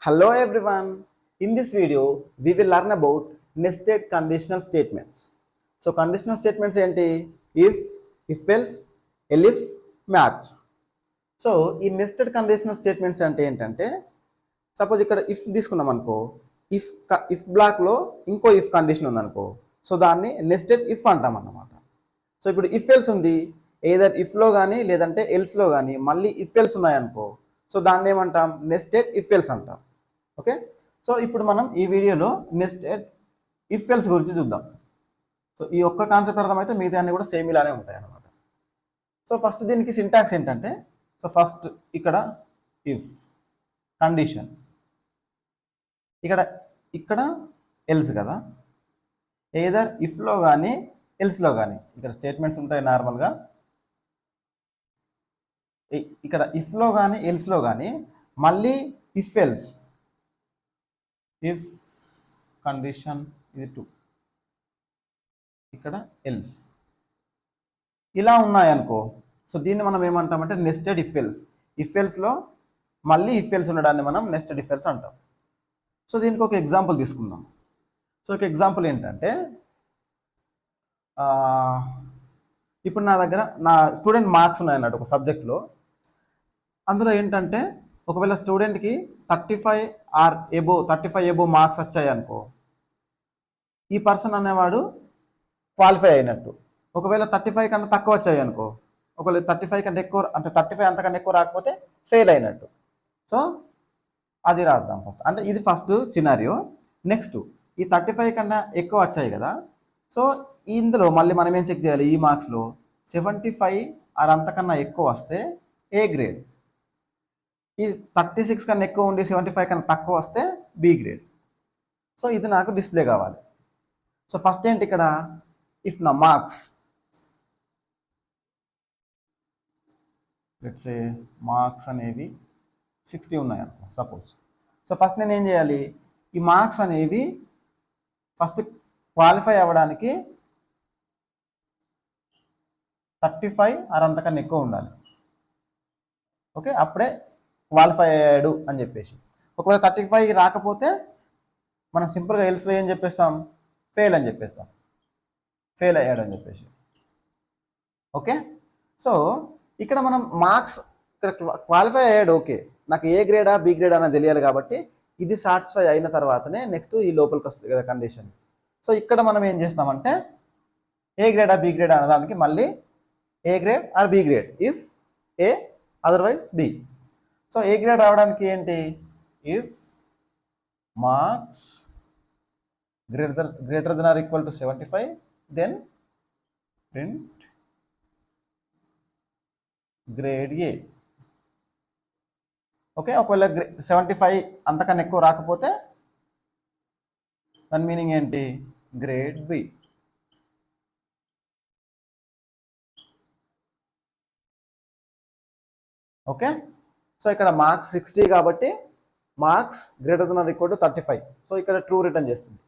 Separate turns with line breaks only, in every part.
Hello everyone. In this video, we will learn about nested conditional statements. So conditional statements ఏంటి? if else, elif, match. So ఈ nested conditional statements అంటే ఏంటంటే suppose ఇక్కడ if తీసుకున్నాం అనుకో, if బ్లాక్లో ఇంకో ఇఫ్ కండిషన్ ఉందనుకో, సో దాన్ని నెస్టెడ్ ఇఫ్ అంటాం అన్నమాట. సో ఇప్పుడు ఇఫ్ ఎల్స్ ఉంది, ఏదర్ ఇఫ్లో కానీ లేదంటే ఎల్స్లో కానీ మళ్ళీ ఇఫ్ ఎల్స్ ఉన్నాయనుకో, సో దాన్ని ఏమంటాం? నెస్టెడ్ ఇఫ్ ఎల్స్ అంటాం. ఓకే, సో ఇప్పుడు మనం ఈ వీడియోలో నెస్టెడ్ ఇఫ్ ఎల్స్ గురించి చూద్దాం. సో ఈ ఒక్క కాన్సెప్ట్ అర్థమైతే మిగతా అన్ని కూడా సేమ్ ఇలానే ఉంటాయి అన్నమాట. సో ఫస్ట్ దీనికి సింటాక్స్ ఏంటంటే, సో ఫస్ట్ ఇక్కడ ఇఫ్ కండిషన్, ఇక్కడ ఎల్స్ కదా, ఏదర్ ఇఫ్లో కానీ ఎల్స్లో కానీ ఇక్కడ స్టేట్మెంట్స్ ఉంటాయి నార్మల్గా. ఇక్కడ ఇఫ్లో కానీ ఎల్స్లో కానీ మళ్ళీ ఇఫ్ ఎల్స్, ఇఫ్ కండిషన్ ఇది 2, ఇక్కడ ఎల్స్ ఇలా ఉన్నాయనుకో, సో దీన్ని మనం ఏమంటామంటే నెస్టెడ్ ఇఫ్ ఎల్స్. ఇఫ్ ఎల్స్లో మళ్ళీ ఇఫ్ ఎల్స్ ఉండడాన్ని మనం నెస్టెడ్ ఇఫ్ ఎల్స్ అంటాం. సో దీనికి ఒక ఎగ్జాంపుల్ తీసుకుందాం. సో ఒక ఎగ్జాంపుల్ ఏంటంటే, ఇప్పుడు నా దగ్గర నా స్టూడెంట్ మార్క్స్ ఉన్నాయన్నట్టు ఒక సబ్జెక్ట్లో. అందులో ఏంటంటే ఒకవేళ స్టూడెంట్కి 35 ఎబో మార్క్స్ వచ్చాయి అనుకో, ఈ పర్సన్ అనేవాడు క్వాలిఫై అయినట్టు. ఒకవేళ 35 కన్నా తక్కువ వచ్చాయి అనుకో, ఒకవేళ 35 కంటే ఎక్కువ, అంటే 35 అంతకన్నా ఎక్కువ రాకపోతే ఫెయిల్ అయినట్టు. సో అది రాద్దాం ఫస్ట్. అంటే ఇది ఫస్ట్ సినారియో. నెక్స్ట్ ఈ 35 కన్నా ఎక్కువ వచ్చాయి కదా, సో ఇందులో మళ్ళీ మనం ఏం చెక్ చేయాలి? ఈ మార్క్స్లో 75 ఆర్ అంతకన్నా ఎక్కువ వస్తే ఏ గ్రేడ్, ఈ 36 కన్నా ఎక్కువ ఉండి 75 కన్నా తక్కువ వస్తే బి గ్రేడ్. సో ఇది నాకు డిస్ప్లే కావాలి. సో ఫస్ట్ ఏంటి ఇక్కడ, ఇఫ్ నా మార్క్స్, లెట్స్ సే మార్క్స్ అనేవి 60 ఉన్నాయి అనుకో సపోజ్. సో ఫస్ట్ నేను ఏం చేయాలి? ఈ మార్క్స్ అనేవి ఫస్ట్ క్వాలిఫై అవ్వడానికి 35 ఆర్ అంతకన్నా ఎక్కువ ఉండాలి. ఓకే, అప్పుడే క్వాలిఫై అయ్యాడు అని చెప్పేసి. ఒకవేళ 35 రాకపోతే మనం సింపుల్గా ఎల్స్లో ఏం చెప్పేస్తాం? ఫెయిల్ అని చెప్పేస్తాం, ఫెయిల్ అయ్యాడు అని చెప్పేసి. ఓకే, సో ఇక్కడ మనం మార్క్స్, ఇక్కడ క్వాలిఫై అయ్యాడు, ఓకే, నాకు ఏ గ్రేడా బి గ్రేడా అనేది తెలియాలి కాబట్టి ఇది సాటిస్ఫై అయిన తర్వాతనే నెక్స్ట్ ఈ లోపలికి వస్తుంది కదా కండిషన్. సో ఇక్కడ మనం ఏం చేస్తామంటే ఏ గ్రేడా బి గ్రేడా అనే దానికి మళ్ళీ A grade or B grade, if A otherwise B. So A grade రావడానికి ఏంటి? If marks greater than or equal to 75, then print grade A. Okay, ఒకవేళ 75 అంతకన్నా ఎక్కువ రాకపోతే దాని మీనింగ్ ఏంటి? Grade B. ఓకే, సో ఇక్కడ మార్క్స్ 60 కాబట్టి marks greater than or equal to 35. So ఇక్కడ ట్రూ రిటర్న్ చేస్తుంది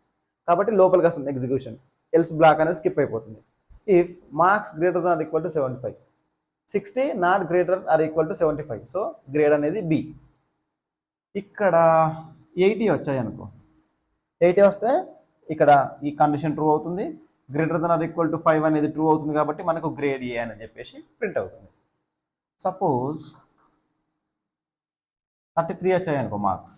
కాబట్టి లోపలికి వస్తుంది ఎగ్జిక్యూషన్. ఎల్స్ బ్లాక్ అనేది స్కిప్ అయిపోతుంది. If marks greater than or equal to 75, 60 not greater or equal to 75, so grade అనేది బి. ఇక్కడ 80 వచ్చాయి అనుకో, 80 వస్తే ఇక్కడ ఈ కండిషన్ ట్రూ అవుతుంది. Greater than or equal to 5 అనేది ట్రూ అవుతుంది కాబట్టి మనకు గ్రేడ్ ఏ అని చెప్పేసి ప్రింట్ అవుతుంది. సపోజ్ 33 వచ్చాయి అనుకో marks,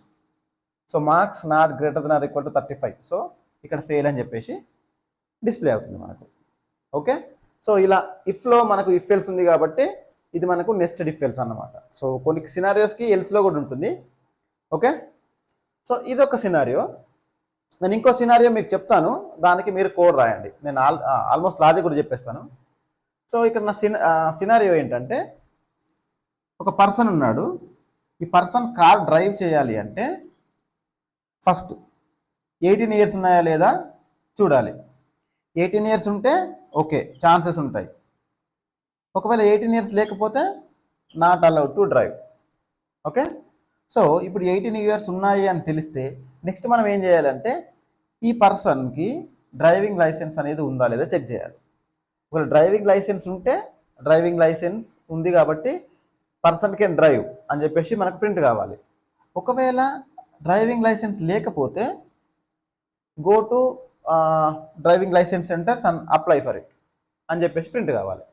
so marks not greater than or equal to 35, so ఇక్కడ ఫెయిల్ అని చెప్పేసి డిస్ప్లే అవుతుంది మనకు. ఓకే, సో ఇలా ఇఫ్లో మనకు ఇఫ్ ఎల్స్ ఉంది కాబట్టి ఇది మనకు నెస్టెడ్ ఇఫ్ ఎల్స్ అన్నమాట. సో కొన్ని సినారియోస్కి ఎల్స్లో కూడా ఉంటుంది. ఓకే, సో ఇది ఒక సినారియో. నేను ఇంకో సినారియో మీకు చెప్తాను, దానికి మీరు కోడ్ రాయండి. నేను ఆల్మోస్ట్ లాజిక్ కూడా చెప్పేస్తాను. సో ఇక్కడ నా సినారియో ఏంటంటే, ఒక పర్సన్ ఉన్నాడు. ఈ పర్సన్ కార్ డ్రైవ్ చేయాలి అంటే ఫస్ట్ 18 ఇయర్స్ ఉన్నాయా లేదా చూడాలి. 18 ఇయర్స్ ఉంటే ఓకే, ఛాన్సెస్ ఉంటాయి. ఒకవేళ 18 ఇయర్స్ లేకపోతే not allowed to drive. Okay, so ఇప్పుడు 18 ఇయర్స్ ఉన్నాయి అని తెలిస్తే నెక్స్ట్ మనం ఏం చేయాలంటే ఈ పర్సన్కి డ్రైవింగ్ లైసెన్స్ అనేది ఉందా లేదా చెక్ చేయాలి. ఒకవేళ డ్రైవింగ్ లైసెన్స్ ఉంటే డ్రైవింగ్ లైసెన్స్ ఉంది కాబట్టి పర్సన్ కెన్ డ్రైవ్ అని చెప్పేసి మనకు ప్రింట్ కావాలి. ఒకవేళ డ్రైవింగ్ లైసెన్స్ లేకపోతే go to driving licence centres and apply for it అని చెప్పేసి ప్రింట్ కావాలి.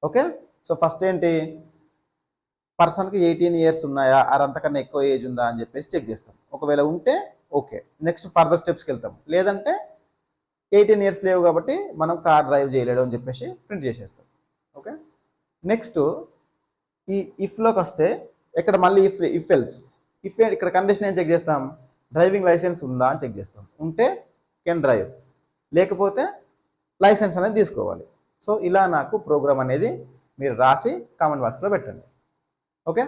ఓకే, సో ఫస్ట్ ఏంటి, పర్సన్కి 18 ఇయర్స్ ఉన్నాయా అంతకన్నా ఎక్కువ ఏజ్ ఉందా అని చెప్పేసి చెక్ చేస్తాం. ఒకవేళ ఉంటే ఓకే, నెక్స్ట్ ఫర్దర్ స్టెప్స్కి వెళ్తాం. లేదంటే 18 ఇయర్స్ లేవు కాబట్టి మనం కార్ డ్రైవ్ చేయలేడు అని చెప్పేసి ప్రింట్ చేసేస్తాం. ఓకే, నెక్స్ట్ ఈ ఇఫ్లోకి వస్తే ఇక్కడ మళ్ళీ ఇఫ్ ఎల్స్ ఇక్కడ కండిషన్ ఏం చెక్ చేస్తాం, డ్రైవింగ్ లైసెన్స్ ఉందా అని చెక్ చేస్తాం. ఉంటే కెన్ డ్రైవ్, లేకపోతే లైసెన్స్ అనేది తీసుకోవాలి. సో ఇలా నాకు ప్రోగ్రామ్ అనేది మీరు రాసి కామెంట్ బాక్స్లో పెట్టండి. ఓకే,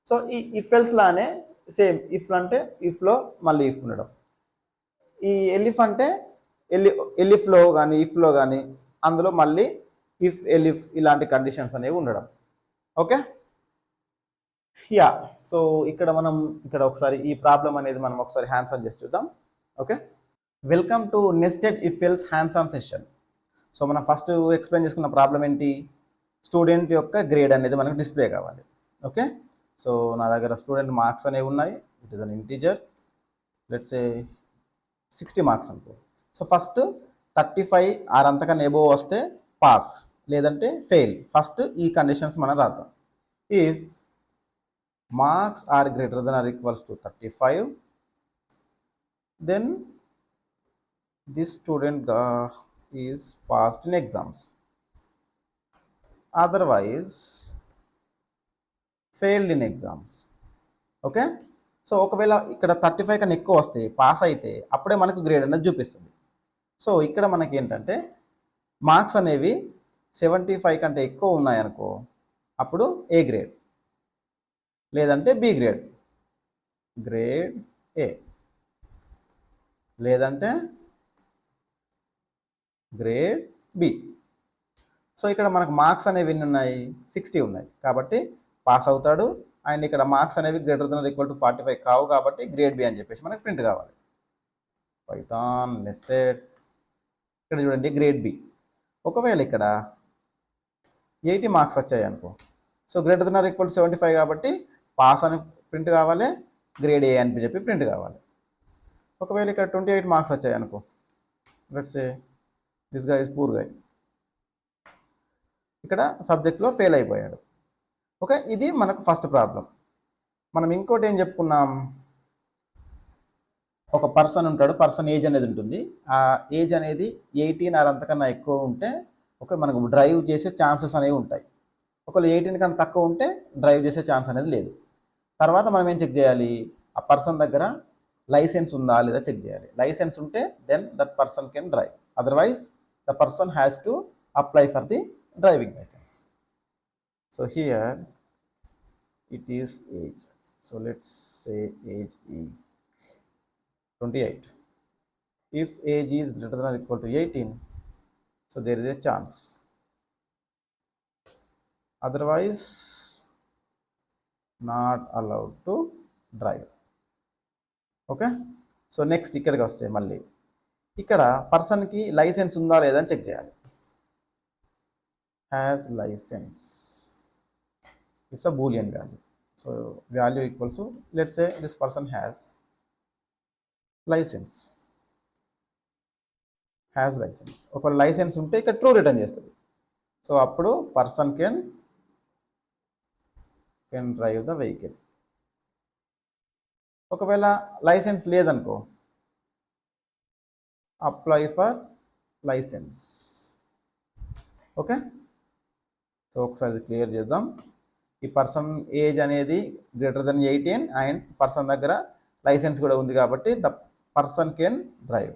సో ఈ ఇఫ్ ఎల్స్ లానే సేమ్ ఇఫ్ అంటే ఇఫ్లో మళ్ళీ ఇఫ్ ఉండడం, ఈ ఎలిఫ్ అంటే ఎలిఫ్లో కానీ ఇఫ్లో కానీ అందులో మళ్ళీ ఇఫ్ ఎలిఫ్ ఇలాంటి కండిషన్స్ అనేవి ఉండడం. ఓకే, యా, సో ఇక్కడ ఒకసారి ఈ ప్రాబ్లం అనేది మనం ఒకసారి హ్యాండ్స్ ఆన్ చేసి చూద్దాం. Okay, welcome to nested if else hands on session. So మనం ఫస్ట్ ఎక్స్ప్లెయిన్ చేసుకున్న ప్రాబ్లం ఏంటి, స్టూడెంట్ యొక్క గ్రేడ్ అనేది మనకు డిస్ప్లే కావాలి. ఓకే, సో నా దగ్గర స్టూడెంట్ మార్క్స్ అనేవి ఉన్నాయి. It is an integer, let's say 60 marks అనుకో. సో ఫస్ట్ 35 ఆర్ అంతకన్నా ఎబోవ్ వస్తే పాస్, లేదంటే ఫెయిల్. ఫస్ట్ ఈ కండిషన్స్ మనం రాద్దాం. If marks are greater than or equals to 35, then this student is passed in exams. Otherwise failed in exams. Okay, so ఒకవేళ ఇక్కడ 35 కన్నా ఎక్కువ వస్తే పాస్ అయితే అప్పుడే మనకు గ్రేడ్ అనేది చూపిస్తుంది. సో ఇక్కడ మనకి ఏంటంటే మార్క్స్ అనేవి 75 కంటే ఎక్కువ ఉన్నాయనుకో అప్పుడు ఏ గ్రేడ్, లేదంటే బి గ్రేడ్, గ్రేడ్ ఏ, లేదంటే గ్రేడ్ బి. సో ఇక్కడ మనకు మార్క్స్ అనేవి ఎన్ని ఉన్నాయి, 60 ఉన్నాయి కాబట్టి పాస్ అవుతాడు. అండ్ ఇక్కడ మార్క్స్ అనేవి greater than or equal to 45 కావు కాబట్టి గ్రేడ్ బి అని చెప్పేసి మనకు ప్రింట్ కావాలి. పైథాన్ నెస్టెడ్, ఇక్కడ చూడండి గ్రేడ్ బి. ఒకవేళ ఇక్కడ 80 మార్క్స్ వచ్చాయి అనుకో, so greater than or equal to 75 కాబట్టి పాస్ అని ప్రింట్ కావాలి, గ్రేడ్ ఏ అని చెప్పి ప్రింట్ కావాలి. ఒకవేళ ఇక్కడ 28 మార్క్స్ వచ్చాయి అనుకో, let's say this guy is poor guy, ఇక్కడ సబ్జెక్ట్లో ఫెయిల్ అయిపోయాడు. ఓకే, ఇది మనకు ఫస్ట్ ప్రాబ్లం. మనం ఇంకోటి ఏం చెప్పుకున్నాం, ఒక పర్సన్ ఉంటాడు, పర్సన్ ఏజ్ అనేది ఉంటుంది. ఆ ఏజ్ అనేది 18 ఆర్ అంతకన్నా ఎక్కువ ఉంటే ఓకే మనకు డ్రైవ్ చేసే ఛాన్సెస్ అనేవి ఉంటాయి. ఒకవేళ 18 కన్నా తక్కువ ఉంటే డ్రైవ్ చేసే ఛాన్స్ అనేది లేదు. తర్వాత మనం ఏం చెక్ చేయాలి, ఆ పర్సన్ దగ్గర లైసెన్స్ ఉందా లేదా చెక్ చేయాలి. లైసెన్స్ ఉంటే then that person can drive, otherwise the person has to apply for the driving license. So here it is age, so let's say age is 28. If age is greater than or equal to 18, so there is a chance, otherwise not allowed to drive. Okay, so next ఇక్కడికి వస్తే మళ్ళీ ఇక్కడ పర్సన్కి licence ఉందా లేదా అని check చేయాలి. has license, it's a boolean value, so value equals to, let's say this person has license, ఒక లైసెన్స్ ఉంటే ఇక్కడ ట్రూ రిటర్న్ చేస్తుంది. సో అప్పుడు person can drive the vehicle. ఒకవేళ లైసెన్స్ లేదనుకో, apply for licence. Okay, so ఒకసారి clear చేద్దాం. ఈ పర్సన్ ఏజ్ అనేది గ్రేటర్ దెన్ 18 అండ్ పర్సన్ దగ్గర లైసెన్స్ కూడా ఉంది కాబట్టి the person can drive,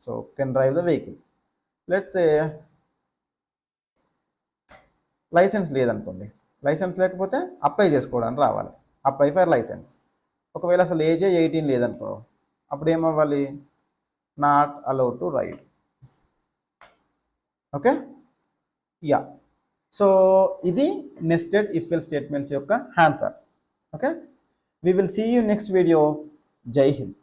so can drive the vehicle. Let's say licence లేదనుకోండి, లైసెన్స్ లేకపోతే అప్లై చేసుకోవడానికి రావాలి, అప్లై ఫర్ లైసెన్స్. ఒకవేళ అసలు ఏజే 18 లేదనుకో అప్పుడు ఏమవ్వాలి, not allowed to ride. Okay, yeah, so ఇది నెస్టెడ్ ఇఫ్ ఎల్స్ స్టేట్మెంట్స్ యొక్క answer. Okay, we will see you next video. Jai Hind.